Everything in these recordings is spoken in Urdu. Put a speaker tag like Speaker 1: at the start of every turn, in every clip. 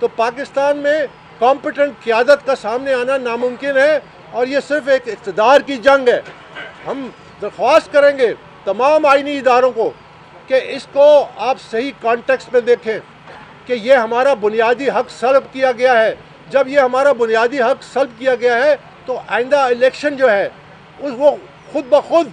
Speaker 1: تو پاکستان میں کمپٹنٹ قیادت کا سامنے آنا ناممکن ہے، اور یہ صرف ایک اقتدار کی جنگ ہے۔ ہم درخواست کریں گے تمام آئینی اداروں کو کہ اس کو آپ صحیح کانٹیکسٹ میں دیکھیں کہ یہ ہمارا بنیادی حق سلب کیا گیا ہے۔ جب یہ ہمارا بنیادی حق سلب کیا گیا ہے تو آئندہ الیکشن جو ہے وہ خود بخود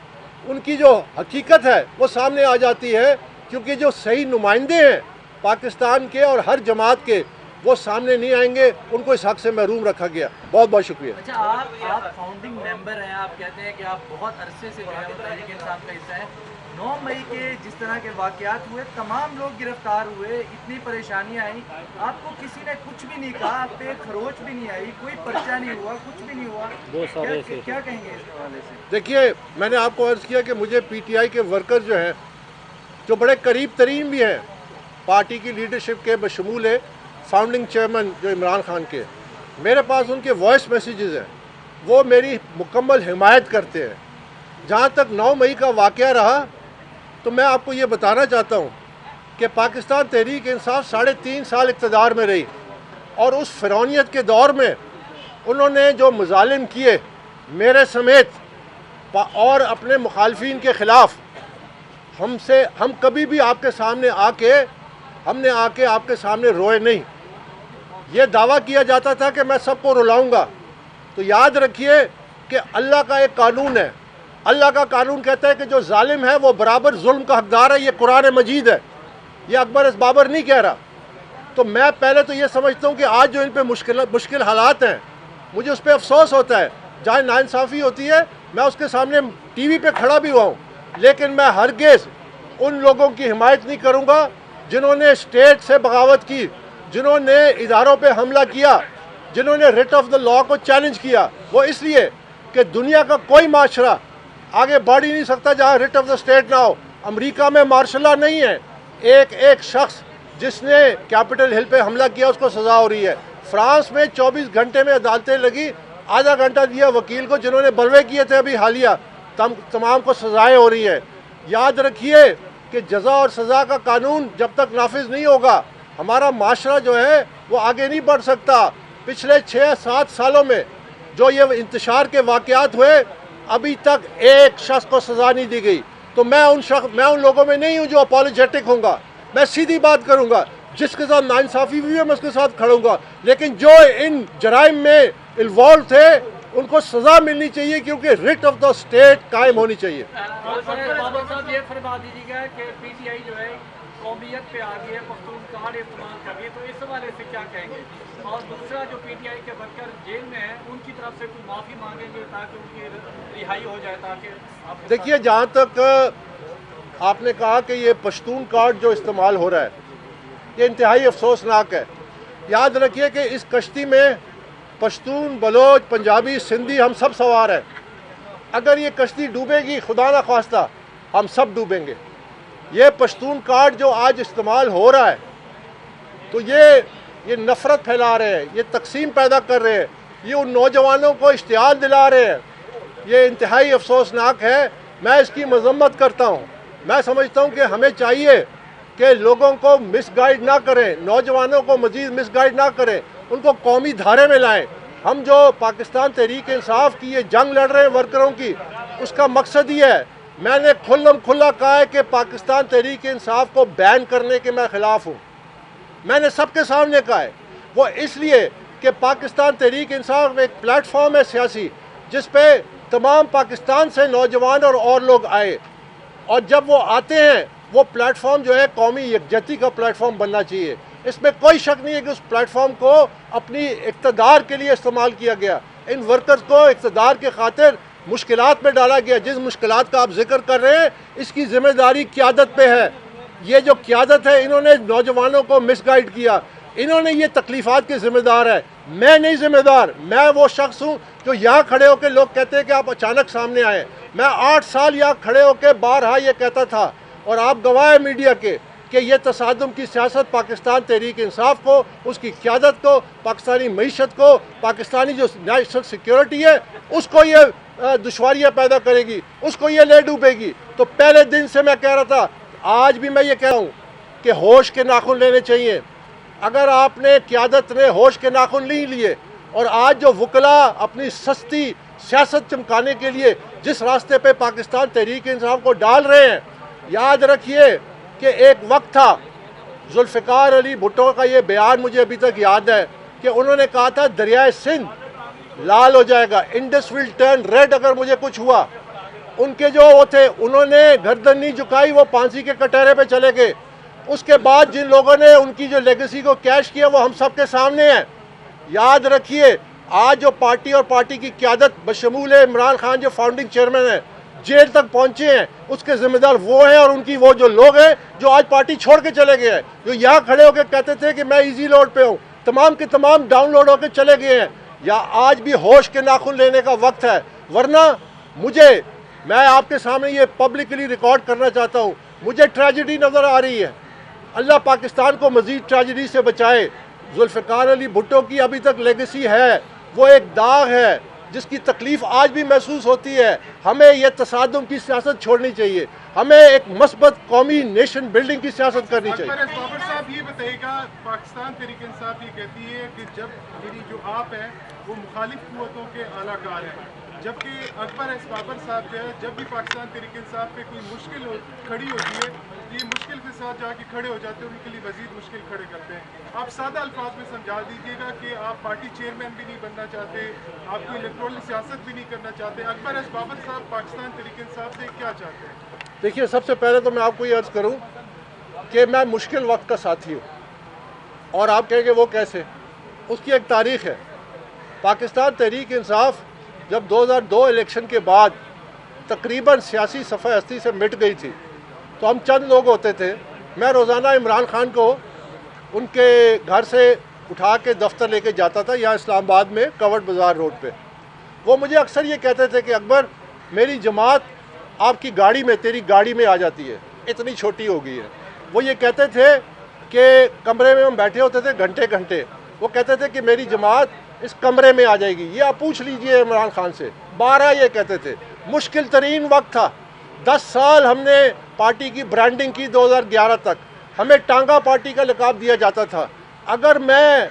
Speaker 1: ان کی جو حقیقت ہے وہ سامنے آ جاتی ہے، کیونکہ جو صحیح نمائندے ہیں پاکستان کے اور ہر جماعت کے وہ سامنے نہیں آئیں گے، ان کو اس حق سے محروم رکھا گیا۔ بہت بہت شکریہ۔
Speaker 2: اچھا، آپ فاؤنڈنگ ممبر ہیں، آپ کہتے ہیں کہ آپ بہت عرصے سے جو ہے وہ تحریک انصاف کا حصہ ہیں۔ 9 مئی کے جس طرح کے واقعات ہوئے، تمام لوگ گرفتار ہوئے، اتنی پریشانیاں آئیں، آپ کو کسی نے کچھ بھی نہیں کہا، آپ پہ خروچ بھی نہیں آئی، کوئی پرچہ نہیں ہوا، کچھ بھی نہیں ہوا، کیا کہیں گے اس حوالے سے؟
Speaker 1: دیکھیے، میں نے آپ کو عرض کیا کہ مجھے پی ٹی آئی کے ورکر جو ہیں، جو بڑے قریب ترین بھی ہیں پارٹی کی لیڈرشپ کے، بشمول ہے فاؤنڈنگ چیئرمین جو عمران خان کے، میرے پاس ان کے وائس میسیجز ہیں، وہ میری مکمل حمایت کرتے ہیں۔ جہاں تک 9 مئی کا واقعہ رہا تو میں آپ کو یہ بتانا چاہتا ہوں کہ پاکستان تحریک انصاف 3.5 سال اقتدار میں رہی، اور اس فرعونیت کے دور میں انہوں نے جو مظالم کیے میرے سمیت اور اپنے مخالفین کے خلاف، ہم کبھی بھی آپ کے سامنے ہم نے آ کے آپ کے سامنے روئے نہیں۔ یہ دعویٰ کیا جاتا تھا کہ میں سب کو رلاؤں گا، تو یاد رکھیے کہ اللہ کا ایک قانون ہے، اللہ کا قانون کہتا ہے کہ جو ظالم ہے وہ برابر ظلم کا حقدار ہے۔ یہ قرآن مجید ہے، یہ اکبر اس بابر نہیں کہہ رہا۔ تو میں پہلے تو یہ سمجھتا ہوں کہ آج جو ان پہ مشکل حالات ہیں، مجھے اس پہ افسوس ہوتا ہے، جہاں ناانصافی ہوتی ہے میں اس کے سامنے ٹی وی پہ کھڑا بھی ہوا ہوں، لیکن میں ہرگز ان لوگوں کی حمایت نہیں کروں گا جنہوں نے اسٹیٹ سے بغاوت کی، جنہوں نے اداروں پہ حملہ کیا، جنہوں نے ریٹ آف دا لا کو چیلنج کیا۔ وہ اس لیے کہ دنیا کا کوئی معاشرہ آگے بڑھ ہی نہیں سکتا جہاں ریٹ آف دا اسٹیٹ نہ ہو۔ امریکہ میں مارشل لا نہیں ہے، ایک شخص جس نے کیپٹل ہل پہ حملہ کیا اس کو سزا ہو رہی ہے۔ فرانس میں 24 گھنٹے میں عدالتیں لگی، آدھا گھنٹہ دیا وکیل کو، جنہوں نے بلوے کیے تھے ابھی حالیہ، تمام کو سزائیں ہو رہی ہیں۔ یاد رکھیے کہ جزا اور سزا کا قانون جب تک نافذ نہیں ہوگا ہمارا معاشرہ جو ہے وہ آگے نہیں بڑھ سکتا۔ پچھلے 6-7 سالوں میں جو یہ انتشار کے واقعات ہوئے، ابھی تک ایک شخص کو سزا نہیں دی گئی۔ تو میں ان لوگوں میں نہیں ہوں جو اپولوجیٹک ہوں گا، میں سیدھی بات کروں گا، جس کے ساتھ ناانصافی بھی ہے میں اس کے ساتھ کھڑوں گا، لیکن جو ان جرائم میں انوالو تھے ان کو سزا ملنی چاہیے، کیونکہ ریٹ آف دا اسٹیٹ قائم ہونی چاہیے۔
Speaker 3: بابر صاحب یہ فرما دیجیے گا کہ پی ٹی آئی جو ہے قومیت پہ آ گئی ہے، پختون کارڈ استعمال کر رہی ہے، تو اس حوالے سے کیا کہیں گے؟ اور دوسرا، جو پی ٹی آئی کے ورکر جیل میں ہیں ان کی طرف سے کوئی معافی مانگیں گے تاکہ ان کی رہائی ہو جائے؟ تاکہ
Speaker 1: دیکھیے، جہاں تک آپ نے کہا کہ یہ پشتون کارڈ جو استعمال ہو رہا ہے یہ انتہائی افسوسناک ہے۔ یاد رکھیے کہ اس کشتی میں پشتون، بلوچ، پنجابی، سندھی ہم سب سوار ہیں۔ اگر یہ کشتی ڈوبے گی، خدا نہ خواستہ، ہم سب ڈوبیں گے۔ یہ پشتون کارڈ جو آج استعمال ہو رہا ہے تو یہ نفرت پھیلا رہے ہیں، یہ تقسیم پیدا کر رہے ہیں، یہ ان نوجوانوں کو اشتعال دلا رہے ہیں۔ یہ انتہائی افسوسناک ہے، میں اس کی مذمت کرتا ہوں۔ میں سمجھتا ہوں کہ ہمیں چاہیے کہ لوگوں کو مس گائیڈ نہ کریں، نوجوانوں کو مزید مس گائیڈ نہ کریں، ان کو قومی دھارے میں لائیں۔ ہم جو پاکستان تحریک انصاف کی یہ جنگ لڑ رہے ہیں ورکروں کی، اس کا مقصد یہ ہے، میں نے کھلا کہا ہے کہ پاکستان تحریک انصاف کو بین کرنے کے میں خلاف ہوں۔ میں نے سب کے سامنے کہا ہے، وہ اس لیے کہ پاکستان تحریک انصاف ایک پلیٹ فارم ہے سیاسی، جس پہ تمام پاکستان سے نوجوان اور لوگ آئے، اور جب وہ آتے ہیں وہ پلیٹ فارم جو ہے قومی یکجہتی کا پلیٹ فارم بننا چاہیے۔ اس میں کوئی شک نہیں ہے کہ اس پلیٹ فارم کو اپنی اقتدار کے لیے استعمال کیا گیا۔ ان ورکرز کو اقتدار کے خاطر مشکلات میں ڈالا گیا۔ جس مشکلات کا آپ ذکر کر رہے ہیں اس کی ذمہ داری قیادت پہ ہے۔ یہ جو قیادت ہے، انہوں نے نوجوانوں کو مس گائیڈ کیا، انہوں نے یہ تکلیفات کے ذمہ دار ہے۔ میں نہیں ذمہ دار، میں وہ شخص ہوں جو یہاں کھڑے ہو کے لوگ کہتے ہیں کہ آپ اچانک سامنے آئے۔ میں 8 سال یہاں کھڑے ہو کے بارہا یہ کہتا تھا، اور آپ گواہ ہیں میڈیا کے، کہ یہ تصادم کی سیاست پاکستان تحریک انصاف کو، اس کی قیادت کو، پاکستانی معیشت کو، پاکستانی جو نیشنل سیکیورٹی ہے اس کو یہ دشواریاں پیدا کرے گی، اس کو یہ لے ڈوبے گی۔ تو پہلے دن سے میں کہہ رہا تھا، آج بھی میں یہ کہہ رہا ہوں کہ ہوش کے ناخن لینے چاہیے۔ اگر آپ نے قیادت نے ہوش کے ناخن نہیں لیے اور آج جو وکلا اپنی سستی سیاست چمکانے کے لیے جس راستے پہ پاکستان تحریک انصاف کو ڈال رہے ہیں، یاد رکھیے کہ ایک وقت تھا، ذوالفقار علی بھٹو کا یہ بیان مجھے ابھی تک یاد ہے کہ انہوں نے کہا تھا دریائے سندھ لال ہو جائے گا، انڈس ول ٹرن ریڈ اگر مجھے کچھ ہوا۔ ان کے جو وہ تھے انہوں نے گردن نہیں جھکائی، وہ پھانسی کے کٹہرے پہ چلے گئے۔ اس کے بعد جن لوگوں نے ان کی جو لیگیسی کو کیش کیا وہ ہم سب کے سامنے ہے۔ یاد رکھیے آج جو پارٹی اور پارٹی کی قیادت بشمول عمران خان جو فاؤنڈنگ چیئرمین ہیں جیل تک پہنچے ہیں، اس کے ذمہ دار وہ ہیں اور ان کی وہ جو لوگ ہیں جو آج پارٹی چھوڑ کے چلے گئے ہیں، جو یہاں کھڑے ہو کے کہتے تھے کہ میں ایزی لوڈ پہ ہوں، تمام کے تمام ڈاؤن لوڈ ہو کے چلے گئے ہیں۔ یا آج بھی ہوش کے ناخن لینے کا وقت ہے، ورنہ میں آپ کے سامنے یہ پبلکلی ریکارڈ کرنا چاہتا ہوں، مجھے ٹریجڈی نظر آ رہی ہے۔ اللہ پاکستان کو مزید ٹریجڈی سے بچائے۔ ذوالفقار علی بھٹو کی ابھی تک لیگیسی ہے، وہ ایک داغ ہے جس کی تکلیف آج بھی محسوس ہوتی ہے۔ ہمیں یہ تصادم کی سیاست چھوڑنی چاہیے، ہمیں ایک مثبت قومی نیشن بلڈنگ کی سیاست کرنی چاہیے۔
Speaker 4: بابر صاحب یہ بتائیے گا، پاکستان تحریک انصاف یہ کہتی ہے کہ جب میری جو آپ ہے وہ مخالف قوتوں کے اعلیٰ کار ہیں، جبکہ اکبر ایس بابر صاحب جو ہے جب بھی پاکستان تحریک انصاف پہ کوئی مشکل کھڑی ہوتی ہے یہ مشکل کے ساتھ جا کے کھڑے ہو جاتے ہیں، ان کے لیے مزید مشکل کھڑے کرتے ہیں۔ آپ سادہ الفاظ میں سمجھا دیجیے گا کہ آپ پارٹی چیئرمین بھی نہیں بننا چاہتے، آپ کوئی الیکٹورل سیاست بھی نہیں کرنا چاہتے، اکبر ایس بابر صاحب پاکستان تحریک انصاف سے کیا چاہتے ہیں؟
Speaker 1: دیکھیے، سب سے پہلے تو میں آپ کو یہ عرض کروں کہ میں مشکل وقت کا ساتھی ہوں، اور آپ کہیں گے وہ کیسے؟ اس کی ایک تاریخ ہے۔ پاکستان تحریک انصاف جب 2002 الیکشن کے بعد تقریباً سیاسی صفحہ ہستی سے مٹ گئی تھی تو ہم چند لوگ ہوتے تھے۔ میں روزانہ عمران خان کو ان کے گھر سے اٹھا کے دفتر لے کے جاتا تھا، یہاں اسلام آباد میں کورٹ بازار روڈ پہ۔ وہ مجھے اکثر یہ کہتے تھے کہ اکبر میری جماعت آپ کی گاڑی میں، تیری گاڑی میں آ جاتی ہے، اتنی چھوٹی ہو گئی ہے۔ وہ یہ کہتے تھے کہ کمرے میں ہم بیٹھے ہوتے تھے گھنٹے گھنٹے، وہ کہتے تھے کہ میری جماعت اس کمرے میں آ جائے گی، یہ آپ پوچھ لیجئے عمران خان سے۔ 12 یہ کہتے تھے۔ مشکل ترین وقت تھا، 10 سال ہم نے پارٹی کی برانڈنگ کی، 2011 تک ہمیں ٹانگا پارٹی کا لقب دیا جاتا تھا۔ اگر میں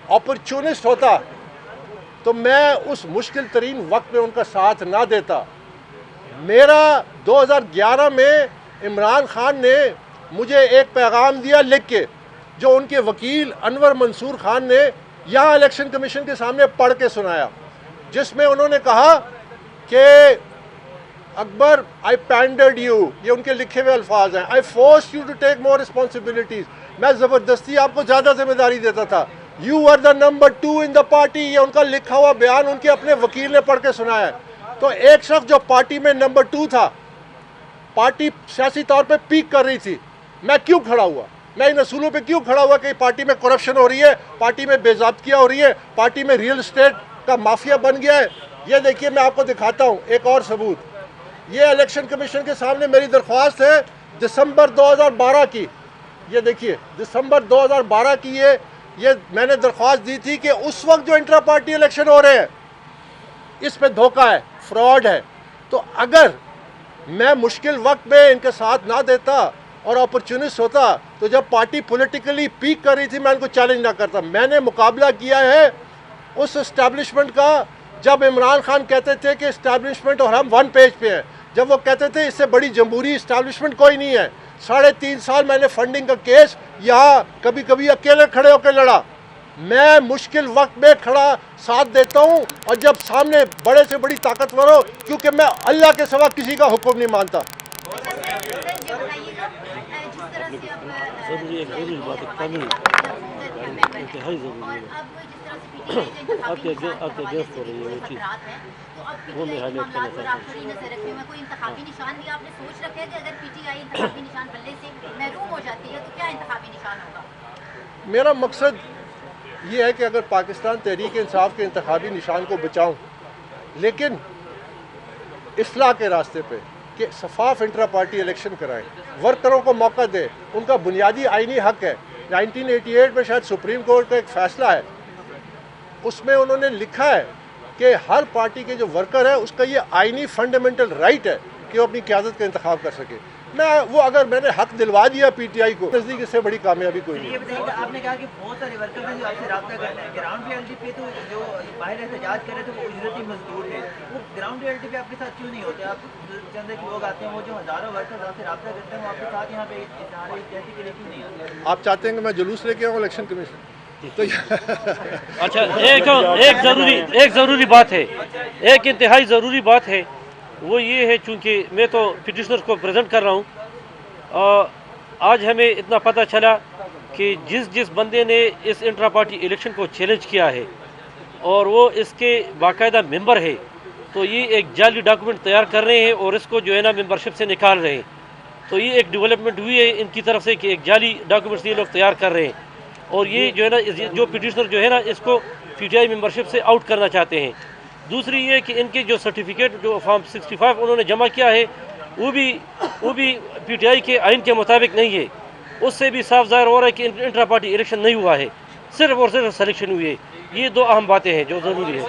Speaker 1: اپرچونسٹ ہوتا تو میں اس مشکل ترین وقت میں ان کا ساتھ نہ دیتا۔ میرا 2011 میں عمران خان نے مجھے ایک پیغام دیا لکھ کے، جو ان کے وکیل انور منصور خان نے یہاں الیکشن کمیشن کے سامنے پڑھ کے سنایا، جس میں انہوں نے کہا کہ اکبر آئی پینڈرڈ یو، یہ ان کے لکھے ہوئے الفاظ ہیں، I force you to take more responsibilities, میں زبردستی آپ کو زیادہ ذمہ داری دیتا تھا، you are the number 2 in the party, یہ ان کا لکھا ہوا بیان ان کے اپنے وکیل نے پڑھ کے سنایا ہے۔ تو ایک شخص جو پارٹی میں نمبر 2 تھا، پارٹی سیاسی طور پہ پیک کر رہی تھی، میں کیوں کھڑا ہوا؟ میں ان اصولوں پہ کیوں کھڑا ہوا کہ پارٹی میں کرپشن ہو رہی ہے، پارٹی میں بے ضابطگیاں ہو رہی ہے، پارٹی میں ریئل اسٹیٹ کا مافیا بن گیا ہے؟ یہ دیکھیے میں آپ کو دکھاتا ہوں ایک اور ثبوت۔ یہ الیکشن کمیشن کے سامنے میری درخواست ہے دسمبر 2012 کی، یہ دیکھیے دسمبر 2012 کی یہ میں نے درخواست دی تھی کہ اس وقت جو انٹرا پارٹی الیکشن ہو رہے ہیں اس پہ دھوکہ ہے، فراڈ ہے۔ تو اگر میں مشکل وقت میں ان کے ساتھ نہ دیتا اور اپرچونسٹ ہوتا تو جب پارٹی پولیٹیکلی پیک کر رہی تھی میں ان کو چیلنج نہ کرتا۔ میں نے مقابلہ کیا ہے اس اسٹیبلشمنٹ کا جب عمران خان کہتے تھے کہ اسٹیبلشمنٹ اور ہم 1 پیج پہ ہیں، جب وہ کہتے تھے اس سے بڑی جمہوری اسٹیبلشمنٹ کوئی نہیں ہے۔ 3.5 سال میں نے فنڈنگ کا کیس یہاں کبھی کبھی اکیلے کھڑے ہو کے لڑا۔ میں مشکل وقت میں کھڑا ساتھ دیتا ہوں، اور جب سامنے بڑے سے بڑی طاقتور ہو، کیونکہ میں اللہ کے سوا کسی کا حکم نہیں مانتا۔
Speaker 5: ضروری ہے، ضروری بات ہے، قانون انتہائی ضروری ہے۔ آپ کے اگینسٹ ہو رہی ہے وہ چیز، وہ میں ہائی لائٹ کرنا چاہتا ہوں۔
Speaker 6: کوئی انتخابی نشان بھی آپ نے سوچ رکھا ہے کہ اگر پی ٹی آئی انتخابی نشان بننے سے محروم ہو جاتی ہے تو کیا انتخابی نشان ہوگا؟
Speaker 1: میرا مقصد یہ ہے کہ اگر پاکستان تحریک انصاف کے انتخابی نشان کو بچاؤں، لیکن اصلاح کے راستے پہ کہ شفاف انٹرا پارٹی الیکشن کرائیں، ورکروں کو موقع دے، ان کا بنیادی آئینی حق ہے۔ 1988 میں شاید سپریم کورٹ کا ایک فیصلہ ہے، اس میں انہوں نے لکھا ہے کہ ہر پارٹی کے جو ورکر ہے اس کا یہ آئینی فنڈامنٹل رائٹ ہے کہ وہ اپنی قیادت کا انتخاب کر سکے۔ وہ اگر میں نے حق دلوا دیا پی ٹی آئی کو، نزدیک اس سے بڑی کامیابی کوئی نہیں۔
Speaker 7: یہ بتائیے کہ آپ نے کہا کہ بہت سارے ورکرز ہیں جو آپ سے رابطہ کرتے ہیں، گراؤنڈ ریئلٹی پہ تو جو باہر احتجاج کر رہے تھے وہ اجرتی مزدور تھے، وہ گراؤنڈ ریئلٹی پہ آپ کے ساتھ کیوں نہیں ہوتے؟ آپ چند ایک لوگ آتے ہیں، وہ جو ہزاروں ورکرز آپ سے رابطہ کرتے ہیں، وہ آپ کے ساتھ یہاں پہ اشارے جیسے کے لیے کیوں نہیں آتے؟
Speaker 1: آپ چاہتے ہیں کہ میں جلوس لے کے آؤں الیکشن کمیشن؟ تو
Speaker 5: اچھا ایک ضروری بات ہے، ایک انتہائی ضروری بات ہے، وہ یہ ہے چونکہ میں تو پٹیشنر کو پریزنٹ کر رہا ہوں، آج ہمیں اتنا پتہ چلا کہ جس بندے نے اس انٹرا پارٹی الیکشن کو چیلنج کیا ہے اور وہ اس کے باقاعدہ ممبر ہے، تو یہ ایک جعلی ڈاکومنٹ تیار کر رہے ہیں اور اس کو جو ہے نا ممبرشپ سے نکال رہے ہیں۔ تو یہ ایک ڈیولپمنٹ ہوئی ہے ان کی طرف سے کہ ایک جعلی ڈاکومنٹس یہ لوگ تیار کر رہے ہیں، اور یہ جو ہے نا جو پٹیشنر جو ہے نا اس کو پی ٹی آئی ممبرشپ سے آؤٹ کرنا چاہتے ہیں۔ دوسری یہ کہ ان کے جو سرٹیفکیٹ جو فارم 65 انہوں نے جمع کیا ہے وہ بھی پی ٹی آئی کے آئین کے مطابق نہیں ہے، اس سے بھی صاف ظاہر ہو رہا ہے کہ انٹرا پارٹی الیکشن نہیں ہوا ہے، صرف اور صرف سلیکشن ہوئی ہے۔ یہ دو اہم باتیں ہیں جو ضروری ہے۔